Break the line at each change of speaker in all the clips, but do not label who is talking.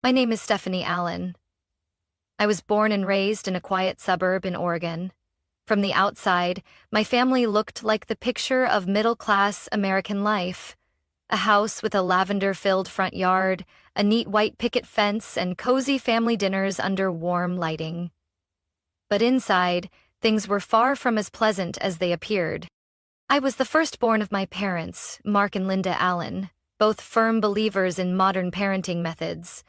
My name is Stephanie Allen. I was born and raised in a quiet suburb in Oregon. From the outside, my family looked like the picture of middle-class American life. A house with a lavender-filled front yard, a neat white picket fence, and cozy family dinners under warm lighting. But inside, things were far from as pleasant as they appeared. I was the firstborn of my parents, Mark and Linda Allen, both firm believers in modern parenting methods.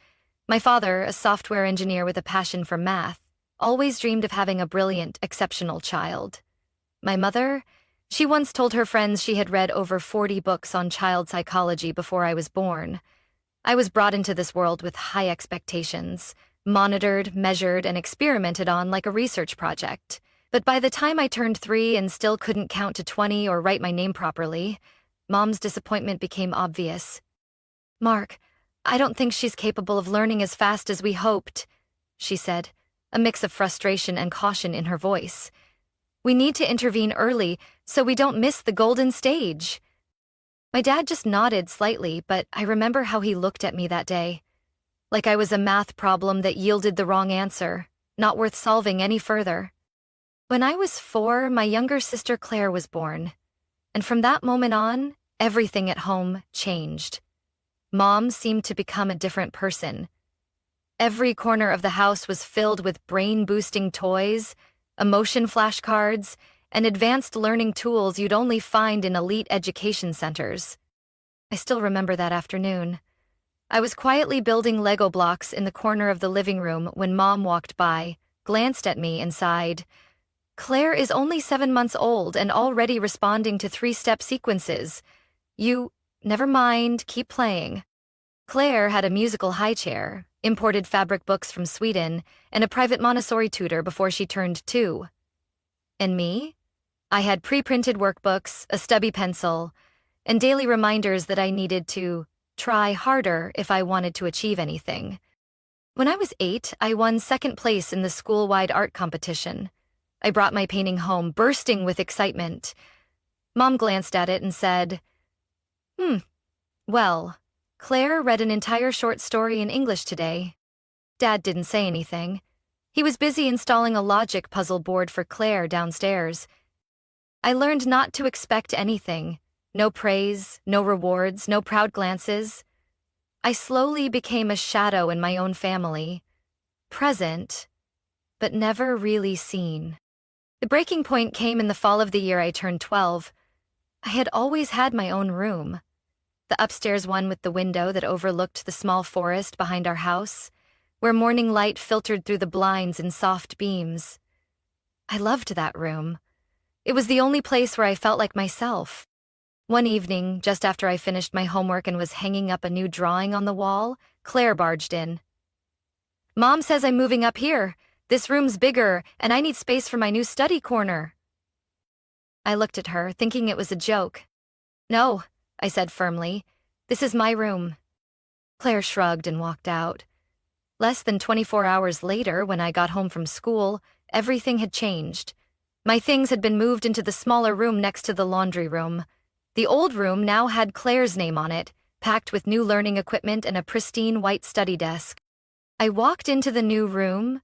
My father, a software engineer with a passion for math, always dreamed of having a brilliant, exceptional child. My mother, she once told her friends she had read over 40 books on child psychology before I was born. I was brought into this world with high expectations, monitored, measured, and experimented on like a research project. But by the time I turned 3 and still couldn't count to 20 or write my name properly, Mom's disappointment became obvious. "Mark, I don't think she's capable of learning as fast as we hoped," she said, a mix of frustration and caution in her voice. "We need to intervene early so we don't miss the golden stage." My dad just nodded slightly, but I remember how he looked at me that day. Like I was a math problem that yielded the wrong answer, not worth solving any further. When I was 4, my younger sister Claire was born. And from that moment on, everything at home changed. Mom seemed to become a different person. Every corner of the house was filled with brain-boosting toys, emotion flashcards, and advanced learning tools you'd only find in elite education centers. I still remember that afternoon. I was quietly building Lego blocks in the corner of the living room when Mom walked by, glanced at me, and sighed. "Claire is only 7 months old and already responding to 3-step sequences. Never mind, keep playing." Claire had a musical high chair, imported fabric books from Sweden, and a private Montessori tutor before she turned 2. And me? I had pre-printed workbooks, a stubby pencil, and daily reminders that I needed to try harder if I wanted to achieve anything. When I was 8, I won 2nd place in the school-wide art competition. I brought my painting home, bursting with excitement. Mom glanced at it and said, Well, Claire read an entire short story in English today." Dad didn't say anything. He was busy installing a logic puzzle board for Claire downstairs. I learned not to expect anything. No praise, no rewards, no proud glances. I slowly became a shadow in my own family. Present, but never really seen. The breaking point came in the fall of the year I turned 12. I had always had my own room. The upstairs one with the window that overlooked the small forest behind our house, where morning light filtered through the blinds in soft beams. I loved that room. It was the only place where I felt like myself. One evening, just after I finished my homework and was hanging up a new drawing on the wall, Claire barged in. "Mom says I'm moving up here. This room's bigger, and I need space for my new study corner." I looked at her, thinking it was a joke. "No," I said firmly. "This is my room." Claire shrugged and walked out. Less than 24 hours later, when I got home from school, everything had changed. My things had been moved into the smaller room next to the laundry room. The old room now had Claire's name on it, packed with new learning equipment and a pristine white study desk. I walked into the new room,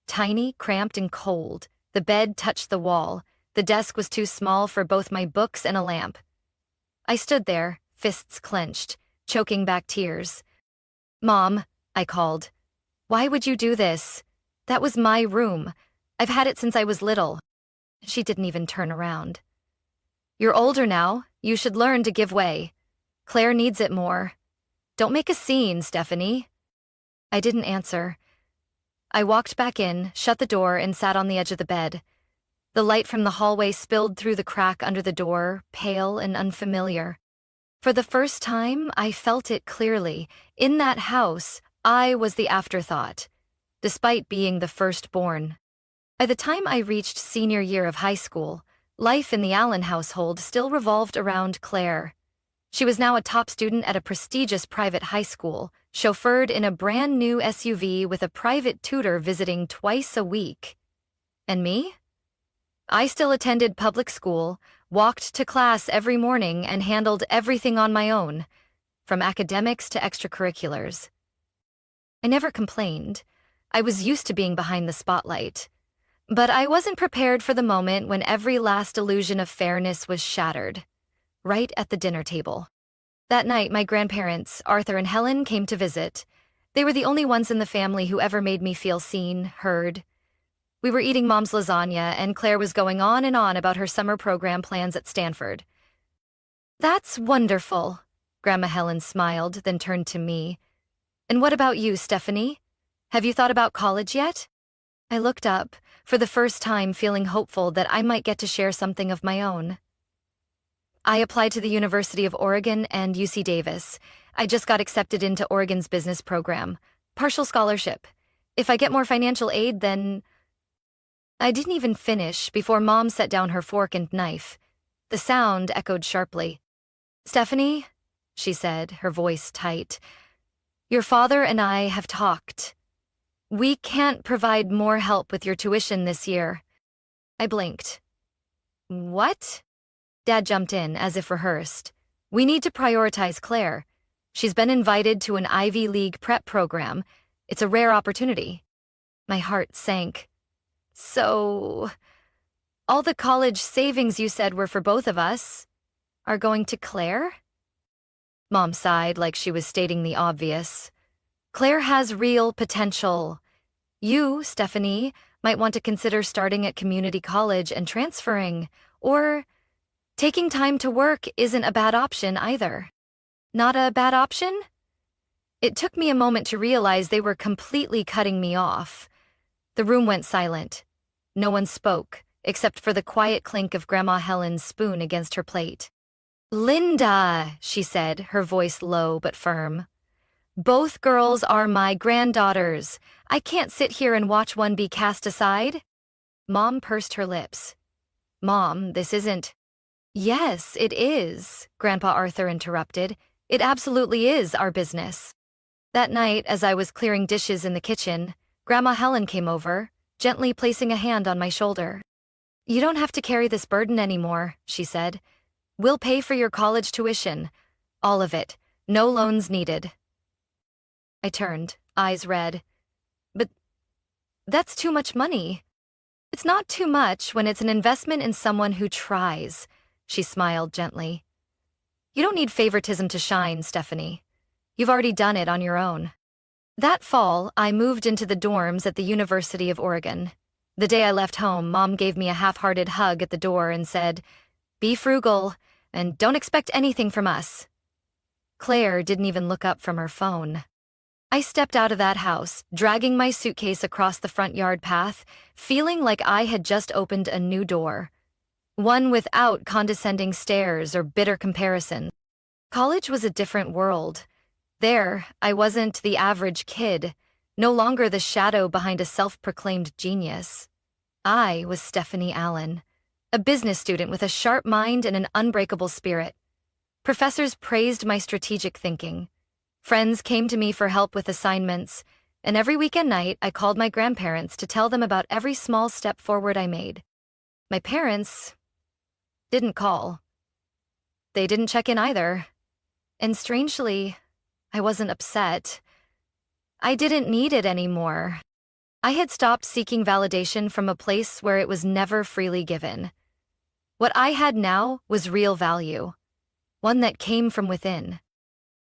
tiny, cramped, and cold. The bed touched the wall. The desk was too small for both my books and a lamp. I stood there, fists clenched, choking back tears. "Mom," I called. "Why would you do this? That was my room. I've had it since I was little." She didn't even turn around. "You're older now. You should learn to give way. Claire needs it more. Don't make a scene, Stephanie." I didn't answer. I walked back in, shut the door, and sat on the edge of the bed. The light from the hallway spilled through the crack under the door, pale and unfamiliar. For the first time, I felt it clearly. In that house, I was the afterthought, despite being the firstborn. By the time I reached senior year of high school, life in the Allen household still revolved around Claire. She was now a top student at a prestigious private high school, chauffeured in a brand new SUV with a private tutor visiting twice a week. And me? I still attended public school, walked to class every morning, and handled everything on my own, from academics to extracurriculars. I never complained. I was used to being behind the spotlight. But I wasn't prepared for the moment when every last illusion of fairness was shattered. Right at the dinner table. That night, my grandparents, Arthur and Helen, came to visit. They were the only ones in the family who ever made me feel seen, heard. We were eating Mom's lasagna, and Claire was going on and on about her summer program plans at Stanford. "That's wonderful," Grandma Helen smiled, then turned to me. "And what about you, Stephanie? Have you thought about college yet?" I looked up, for the first time feeling hopeful that I might get to share something of my own. "I applied to the University of Oregon and UC Davis. I just got accepted into Oregon's business program. Partial scholarship. If I get more financial aid, then—" I didn't even finish before Mom set down her fork and knife. The sound echoed sharply. "Stephanie," she said, her voice tight, "your father and I have talked. We can't provide more help with your tuition this year." I blinked. "What?" Dad jumped in, as if rehearsed. "We need to prioritize Claire. She's been invited to an Ivy League prep program. It's a rare opportunity." My heart sank. "So, all the college savings you said were for both of us are going to Claire?" Mom sighed like she was stating the obvious. "Claire has real potential. You, Stephanie, might want to consider starting at community college and transferring, or taking time to work isn't a bad option either." "Not a bad option?" It took me a moment to realize they were completely cutting me off. The room went silent. No one spoke, except for the quiet clink of Grandma Helen's spoon against her plate. "Linda," she said, her voice low but firm. "Both girls are my granddaughters. I can't sit here and watch one be cast aside." Mom pursed her lips. "Mom, this isn't—" "Yes, it is," Grandpa Arthur interrupted. "It absolutely is our business." That night, as I was clearing dishes in the kitchen, Grandma Helen came over, gently placing a hand on my shoulder. "You don't have to carry this burden anymore," she said. "We'll pay for your college tuition. All of it. No loans needed." I turned, eyes red. "But that's too much money." "It's not too much when it's an investment in someone who tries," she smiled gently. "You don't need favoritism to shine, Stephanie. You've already done it on your own." That fall, I moved into the dorms at the University of Oregon. The day I left home, Mom gave me a half-hearted hug at the door and said, "Be frugal, and don't expect anything from us." Claire didn't even look up from her phone. I stepped out of that house, dragging my suitcase across the front yard path, feeling like I had just opened a new door. One without condescending stares or bitter comparison. College was a different world. There, I wasn't the average kid, no longer the shadow behind a self-proclaimed genius. I was Stephanie Allen, a business student with a sharp mind and an unbreakable spirit. Professors praised my strategic thinking. Friends came to me for help with assignments, and every weekend night I called my grandparents to tell them about every small step forward I made. My parents didn't call. They didn't check in either. And strangely, I wasn't upset. I didn't need it anymore. I had stopped seeking validation from a place where it was never freely given. What I had now was real value, one that came from within.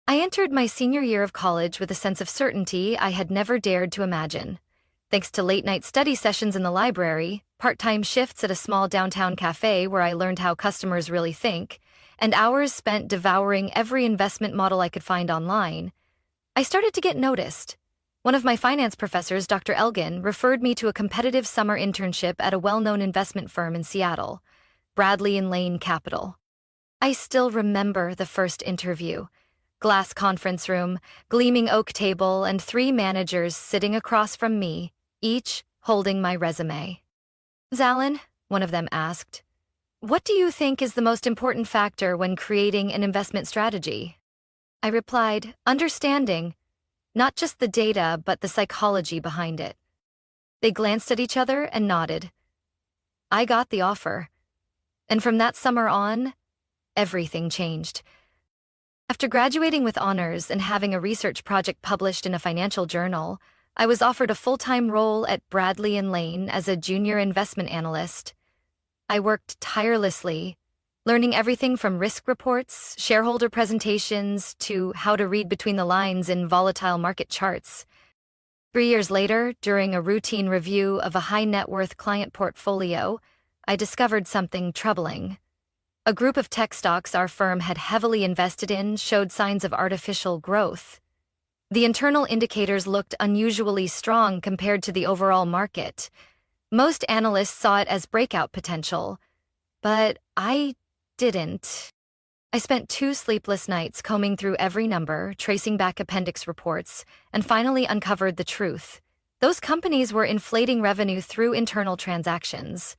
I entered my senior year of college with a sense of certainty I had never dared to imagine. Thanks to late-night study sessions in the library, part-time shifts at a small downtown cafe where I learned how customers really think, and hours spent devouring every investment model I could find online, I started to get noticed. One of my finance professors, Dr. Elgin, referred me to a competitive summer internship at a well-known investment firm in Seattle, Bradley and Lane Capital. I still remember the first interview. Glass conference room, gleaming oak table, and 3 managers sitting across from me, each holding my resume. "Allen," one of them asked, "what do you think is the most important factor when creating an investment strategy?" I replied, "Understanding, not just the data, but the psychology behind it." They glanced at each other and nodded. I got the offer. And from that summer on, everything changed. After graduating with honors and having a research project published in a financial journal, I was offered a full-time role at Bradley and Lane as a junior investment analyst. I worked tirelessly, learning everything from risk reports, shareholder presentations, to how to read between the lines in volatile market charts. 3 years later, during a routine review of a high-net-worth client portfolio, I discovered something troubling. A group of tech stocks our firm had heavily invested in showed signs of artificial growth. The internal indicators looked unusually strong compared to the overall market. Most analysts saw it as breakout potential, but I didn't. I spent 2 sleepless nights combing through every number, tracing back appendix reports, and finally uncovered the truth. Those companies were inflating revenue through internal transactions,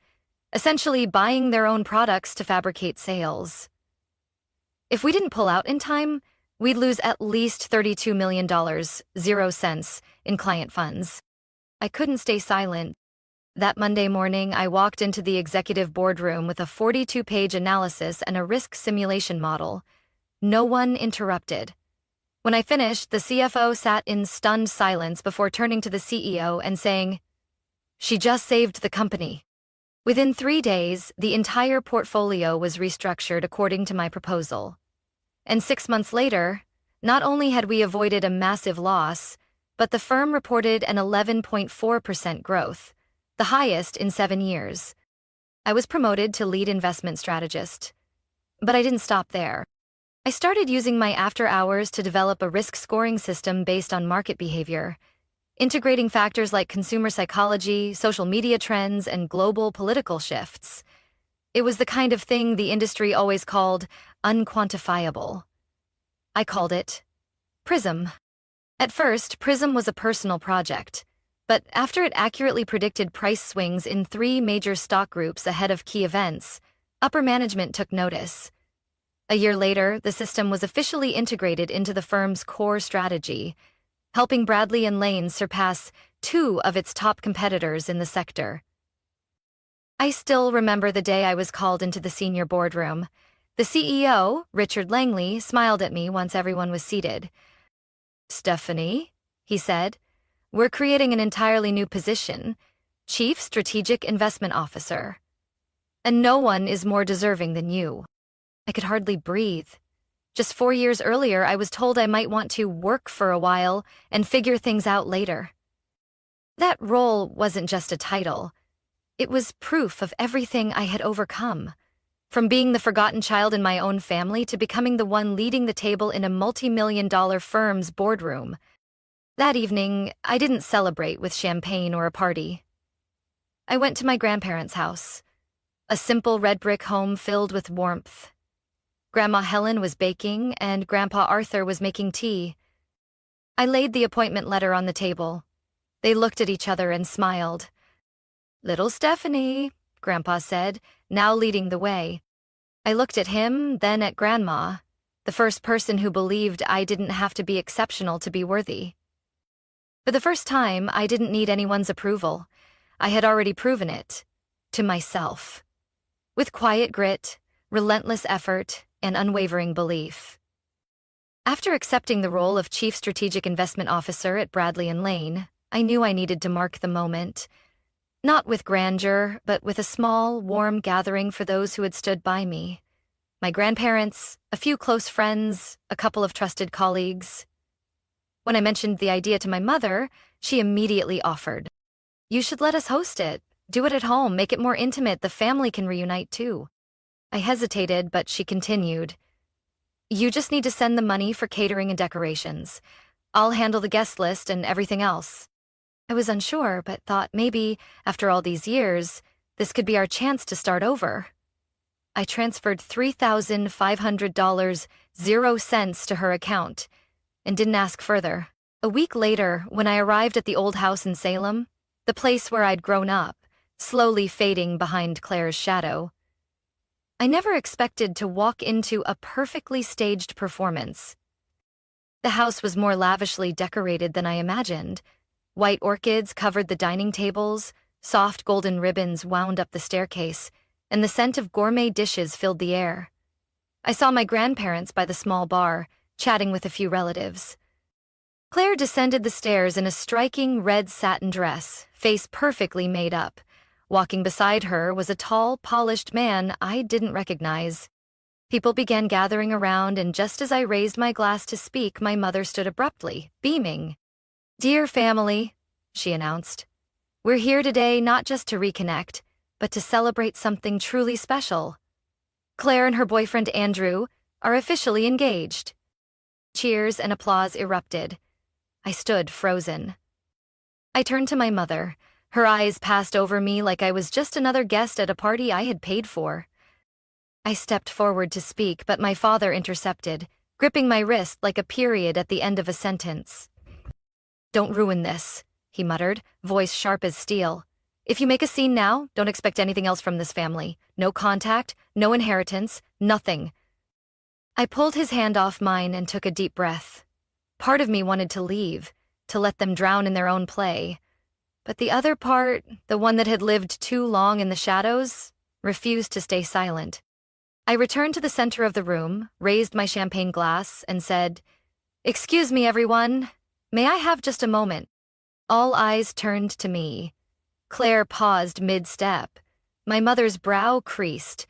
essentially buying their own products to fabricate sales. If we didn't pull out in time, we'd lose at least $32 million, 0 cents, in client funds. I couldn't stay silent. That Monday morning, I walked into the executive boardroom with a 42-page analysis and a risk simulation model. No one interrupted. When I finished, the CFO sat in stunned silence before turning to the CEO and saying, "She just saved the company." Within 3 days, the entire portfolio was restructured according to my proposal. And 6 months later, not only had we avoided a massive loss, but the firm reported an 11.4% growth, the highest in 7 years. I was promoted to lead investment strategist. But I didn't stop there. I started using my after hours to develop a risk scoring system based on market behavior, integrating factors like consumer psychology, social media trends, and global political shifts. It was the kind of thing the industry always called unquantifiable. I called it PRISM. At first, PRISM was a personal project, but after it accurately predicted price swings in 3 major stock groups ahead of key events, upper management took notice. A year later, the system was officially integrated into the firm's core strategy, helping Bradley and Lane surpass 2 of its top competitors in the sector. I still remember the day I was called into the senior boardroom. The CEO, Richard Langley, smiled at me once everyone was seated. "Stephanie," he said, "we're creating an entirely new position, Chief Strategic Investment Officer. And no one is more deserving than you." I could hardly breathe. Just 4 years earlier, I was told I might want to work for a while and figure things out later. That role wasn't just a title. It was proof of everything I had overcome, from being the forgotten child in my own family to becoming the one leading the table in a multi-million-dollar firm's boardroom. That evening, I didn't celebrate with champagne or a party. I went to my grandparents' house, a simple red brick home filled with warmth. Grandma Helen was baking, and Grandpa Arthur was making tea. I laid the appointment letter on the table. They looked at each other and smiled. "Little Stephanie," Grandpa said, now leading the way. I looked at him, then at Grandma, the first person who believed I didn't have to be exceptional to be worthy. For the first time, I didn't need anyone's approval. I had already proven it. To myself. With quiet grit, relentless effort, and unwavering belief. After accepting the role of Chief Strategic Investment Officer at Bradley and Lane, I knew I needed to mark the moment. Not with grandeur, but with a small, warm gathering for those who had stood by me. My grandparents, a few close friends, a couple of trusted colleagues. When I mentioned the idea to my mother, she immediately offered, "You should let us host it. Do it at home, make it more intimate, the family can reunite too." I hesitated, but she continued, "You just need to send the money for catering and decorations. I'll handle the guest list and everything else." I was unsure, but thought maybe, after all these years, this could be our chance to start over. I transferred $3,500, 0 cents to her account, and didn't ask further. A week later, when I arrived at the old house in Salem, the place where I'd grown up, slowly fading behind Claire's shadow, I never expected to walk into a perfectly staged performance. The house was more lavishly decorated than I imagined. White orchids covered the dining tables, soft golden ribbons wound up the staircase, and the scent of gourmet dishes filled the air. I saw my grandparents by the small bar, chatting with a few relatives. Claire descended the stairs in a striking red satin dress, face perfectly made up. Walking beside her was a tall, polished man I didn't recognize. People began gathering around, and just as I raised my glass to speak, my mother stood abruptly, beaming. "Dear family," she announced, "we're here today not just to reconnect, but to celebrate something truly special. Claire and her boyfriend Andrew are officially engaged." Cheers and applause erupted. I stood frozen. I turned to my mother. Her eyes passed over me like I was just another guest at a party I had paid for. I stepped forward to speak, but my father intercepted, gripping my wrist like a period at the end of a sentence. "Don't ruin this," he muttered, voice sharp as steel. "If you make a scene now, don't expect anything else from this family. No contact, no inheritance, nothing." I pulled his hand off mine and took a deep breath. Part of me wanted to leave, to let them drown in their own play. But the other part, the one that had lived too long in the shadows, refused to stay silent. I returned to the center of the room, raised my champagne glass, and said, "Excuse me, everyone. May I have just a moment?" All eyes turned to me. Claire paused mid-step. My mother's brow creased.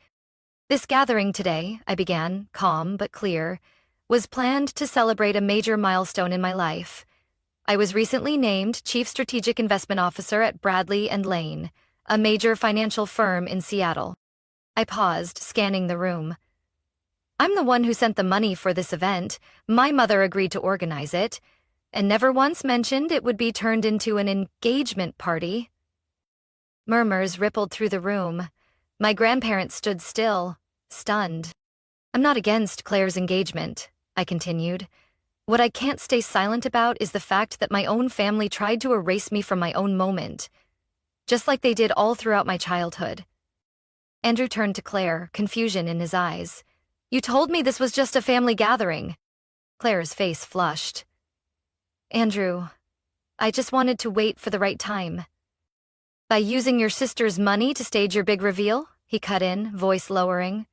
"This gathering today," I began, calm but clear, "was planned to celebrate a major milestone in my life. I was recently named Chief Strategic Investment Officer at Bradley and Lane, a major financial firm in Seattle." I paused, scanning the room. "I'm the one who sent the money for this event. My mother agreed to organize it, and never once mentioned it would be turned into an engagement party." Murmurs rippled through the room. My grandparents stood still, stunned. "I'm not against Claire's engagement," I continued. "What I can't stay silent about is the fact that my own family tried to erase me from my own moment, just like they did all throughout my childhood." Andrew turned to Claire, confusion in his eyes. "You told me this was just a family gathering." Claire's face flushed. "Andrew, I just wanted to wait for the right time." "By using your sister's money to stage your big reveal?" he cut in, voice lowering.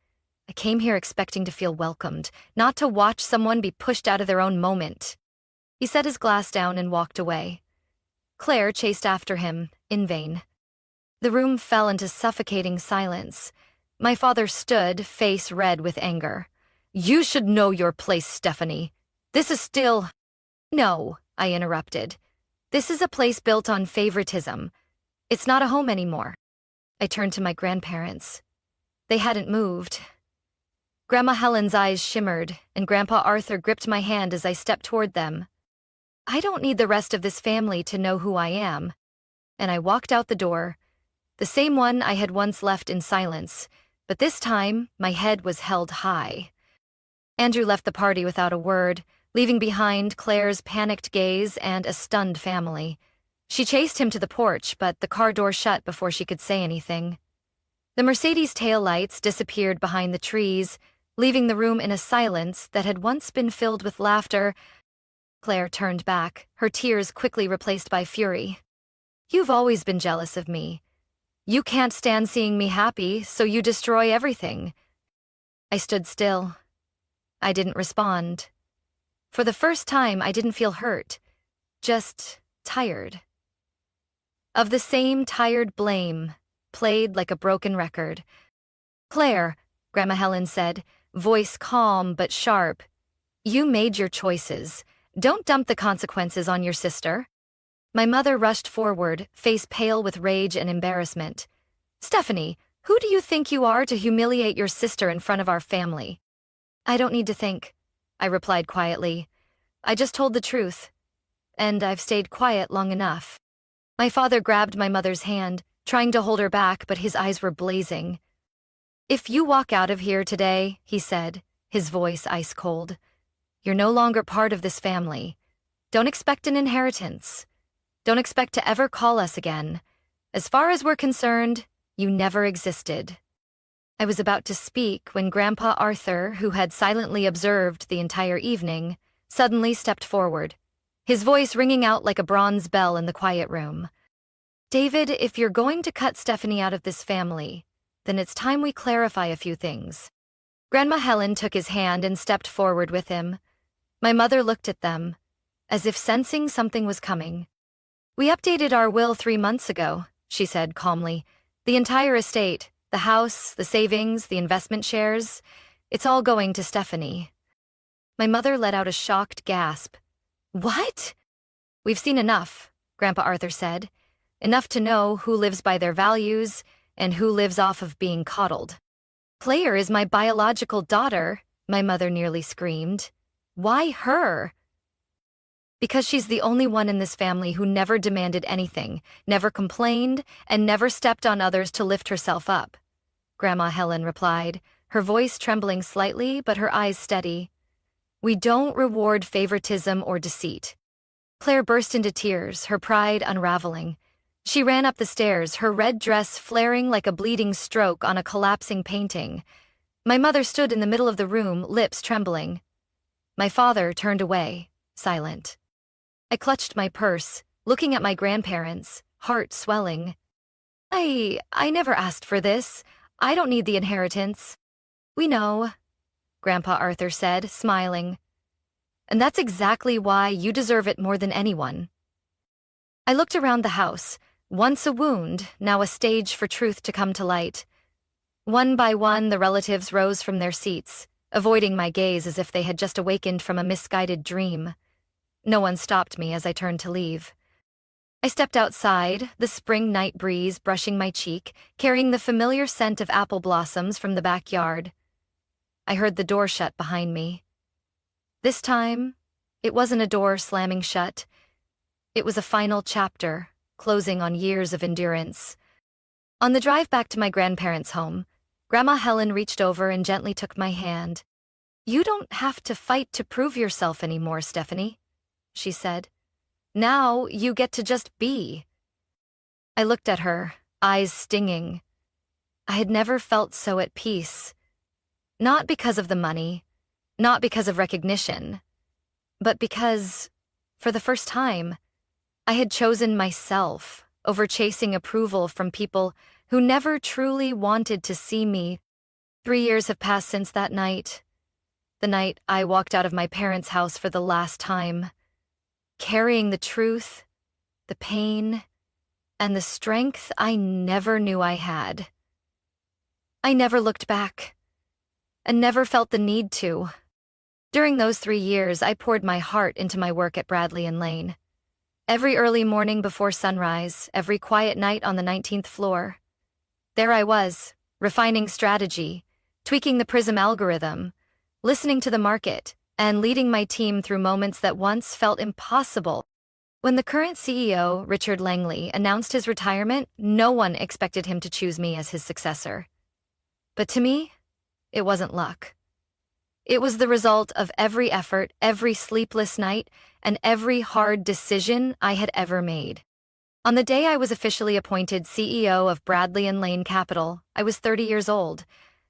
"I came here expecting to feel welcomed, not to watch someone be pushed out of their own moment." He set his glass down and walked away. Claire chased after him, in vain. The room fell into suffocating silence. My father stood, face red with anger. "You should know your place, Stephanie. This is still—" "No," I interrupted. "This is a place built on favoritism. It's not a home anymore." I turned to my grandparents. They hadn't moved. Grandma Helen's eyes shimmered, and Grandpa Arthur gripped my hand as I stepped toward them. "I don't need the rest of this family to know who I am." And I walked out the door, the same one I had once left in silence, but this time my head was held high. Andrew left the party without a word, leaving behind Claire's panicked gaze and a stunned family. She chased him to the porch, but the car door shut before she could say anything. The Mercedes taillights disappeared behind the trees, leaving the room in a silence that had once been filled with laughter. Claire turned back, her tears quickly replaced by fury. "You've always been jealous of me. You can't stand seeing me happy, so you destroy everything." I stood still. I didn't respond. For the first time, I didn't feel hurt, just tired. Of the same tired blame, played like a broken record. "Claire," Grandma Helen said, voice calm but sharp, "you made your choices. Don't dump the consequences on your sister." My mother rushed forward, face pale with rage and embarrassment. "Stephanie, who do you think you are to humiliate your sister in front of our family?" "I don't need to think," I replied quietly. "I just told the truth. And I've stayed quiet long enough." My father grabbed my mother's hand, trying to hold her back, but his eyes were blazing. "If you walk out of here today," he said, his voice ice cold, "you're no longer part of this family. Don't expect an inheritance. Don't expect to ever call us again. As far as we're concerned, you never existed." I was about to speak when Grandpa Arthur, who had silently observed the entire evening, suddenly stepped forward, his voice ringing out like a bronze bell in the quiet room. "David, if you're going to cut Stephanie out of this family, then it's time we clarify a few things." Grandma Helen took his hand and stepped forward with him. My mother looked at them, as if sensing something was coming. "We updated our will 3 months ago," she said calmly. "The entire estate, the house, the savings, the investment shares, it's all going to Stephanie." My mother let out a shocked gasp. "What?" "We've seen enough," Grandpa Arthur said. "Enough to know who lives by their values and who lives off of being coddled." "Claire is my biological daughter," my mother nearly screamed. "Why her?" "Because she's the only one in this family who never demanded anything, never complained, and never stepped on others to lift herself up," Grandma Helen replied, her voice trembling slightly but her eyes steady. "We don't reward favoritism or deceit." Claire burst into tears, her pride unraveling. She ran up the stairs, her red dress flaring like a bleeding stroke on a collapsing painting. My mother stood in the middle of the room, lips trembling. My father turned away, silent. I clutched my purse, looking at my grandparents, heart swelling. I never asked for this. I don't need the inheritance." "We know," Grandpa Arthur said, smiling. "And that's exactly why you deserve it more than anyone." I looked around the house, once a wound, now a stage for truth to come to light. One by one, the relatives rose from their seats, avoiding my gaze as if they had just awakened from a misguided dream. No one stopped me as I turned to leave. I stepped outside, the spring night breeze brushing my cheek, carrying the familiar scent of apple blossoms from the backyard. I heard the door shut behind me. This time, it wasn't a door slamming shut. It was a final chapter, closing on years of endurance. On the drive back to my grandparents' home, Grandma Helen reached over and gently took my hand. "You don't have to fight to prove yourself anymore, Stephanie," she said. "Now you get to just be." I looked at her, eyes stinging. I had never felt so at peace. Not because of the money, not because of recognition, but because, for the first time, I had chosen myself over chasing approval from people who never truly wanted to see me. 3 years have passed since that night, the night I walked out of my parents' house for the last time, carrying the truth, the pain, and the strength I never knew I had. I never looked back, and never felt the need to. During those 3 years, I poured my heart into my work at Bradley and Lane. Every early morning before sunrise, every quiet night on the 19th floor. There I was, refining strategy, tweaking the Prism algorithm, listening to the market, and leading my team through moments that once felt impossible. When the current CEO, Richard Langley, announced his retirement, no one expected him to choose me as his successor. But to me, it wasn't luck. It was the result of every effort, every sleepless night, and every hard decision I had ever made. On the day I was officially appointed CEO of Bradley and Lane Capital, I was 30 years old,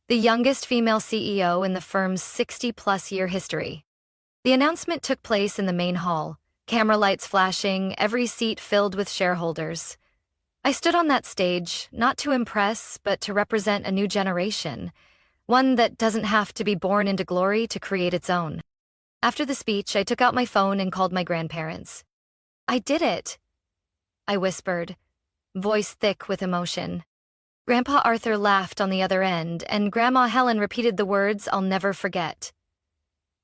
the youngest female CEO in the firm's 60-plus-year history. The announcement took place in the main hall, camera lights flashing, every seat filled with shareholders. I stood on that stage, not to impress, but to represent a new generation, one that doesn't have to be born into glory to create its own. After the speech, I took out my phone and called my grandparents. "I did it," I whispered, voice thick with emotion. Grandpa Arthur laughed on the other end, and Grandma Helen repeated the words I'll never forget.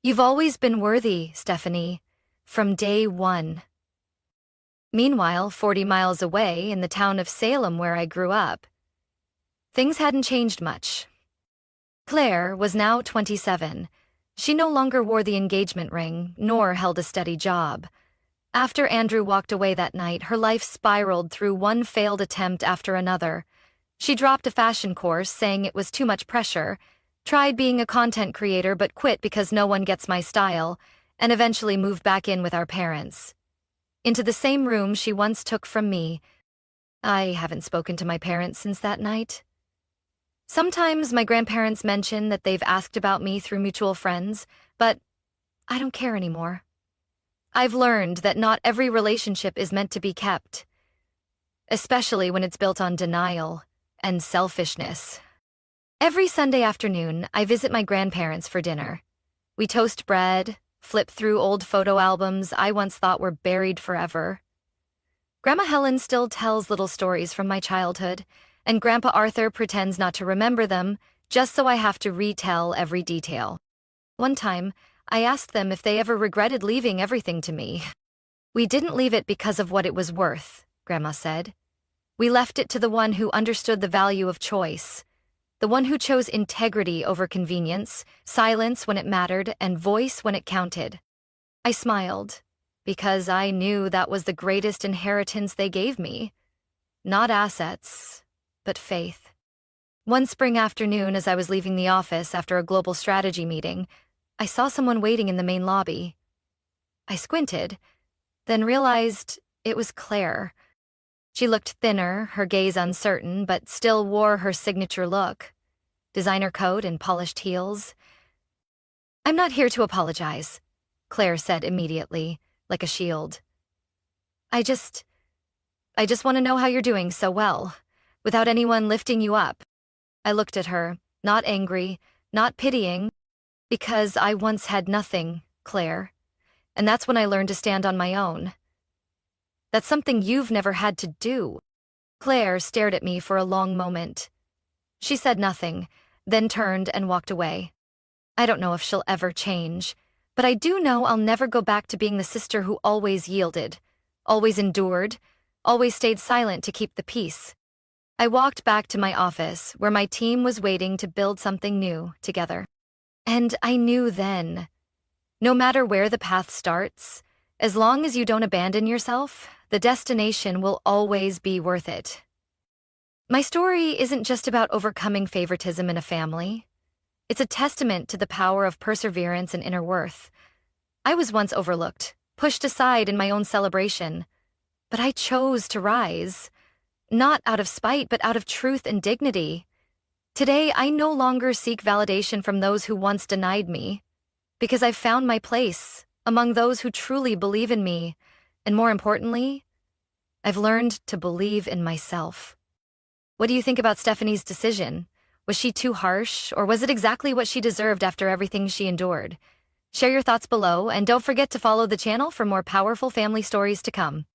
"You've always been worthy, Stephanie, from day one." Meanwhile, 40 miles away, in the town of Salem where I grew up, things hadn't changed much. Claire was now 27. She no longer wore the engagement ring, nor held a steady job. After Andrew walked away that night, her life spiraled through one failed attempt after another. She dropped a fashion course, saying it was too much pressure, tried being a content creator but quit because no one gets my style, and eventually moved back in with our parents. Into the same room she once took from me. I haven't spoken to my parents since that night. Sometimes my grandparents mention that they've asked about me through mutual friends, but I don't care anymore. I've learned that not every relationship is meant to be kept, especially when it's built on denial and selfishness. Every Sunday afternoon, I visit my grandparents for dinner. We toast bread, flip through old photo albums I once thought were buried forever. Grandma Helen still tells little stories from my childhood, and Grandpa Arthur pretends not to remember them, just so I have to retell every detail. One time, I asked them if they ever regretted leaving everything to me. "We didn't leave it because of what it was worth," Grandma said. "We left it to the one who understood the value of choice, the one who chose integrity over convenience, silence when it mattered, and voice when it counted." I smiled, because I knew that was the greatest inheritance they gave me. Not assets, but faith. One spring afternoon, as I was leaving the office after a global strategy meeting, I saw someone waiting in the main lobby. I squinted, then realized it was Claire. She looked thinner, her gaze uncertain, but still wore her signature look. Designer coat and polished heels. "I'm not here to apologize," Claire said immediately, like a shield. I just want to know how you're doing so well, without anyone lifting you up." I looked at her, not angry, not pitying, because I once had nothing, Claire. And that's when I learned to stand on my own. "That's something you've never had to do." Claire stared at me for a long moment. She said nothing, then turned and walked away. I don't know if she'll ever change, but I do know I'll never go back to being the sister who always yielded, always endured, always stayed silent to keep the peace. I walked back to my office, where my team was waiting to build something new together. And I knew then, no matter where the path starts, as long as you don't abandon yourself, the destination will always be worth it. My story isn't just about overcoming favoritism in a family. It's a testament to the power of perseverance and inner worth. I was once overlooked, pushed aside in my own celebration, but I chose to rise, not out of spite, but out of truth and dignity. Today, I no longer seek validation from those who once denied me, because I've found my place among those who truly believe in me, and more importantly, I've learned to believe in myself. What do you think about Stephanie's decision? Was she too harsh, or was it exactly what she deserved after everything she endured? Share your thoughts below, and don't forget to follow the channel for more powerful family stories to come.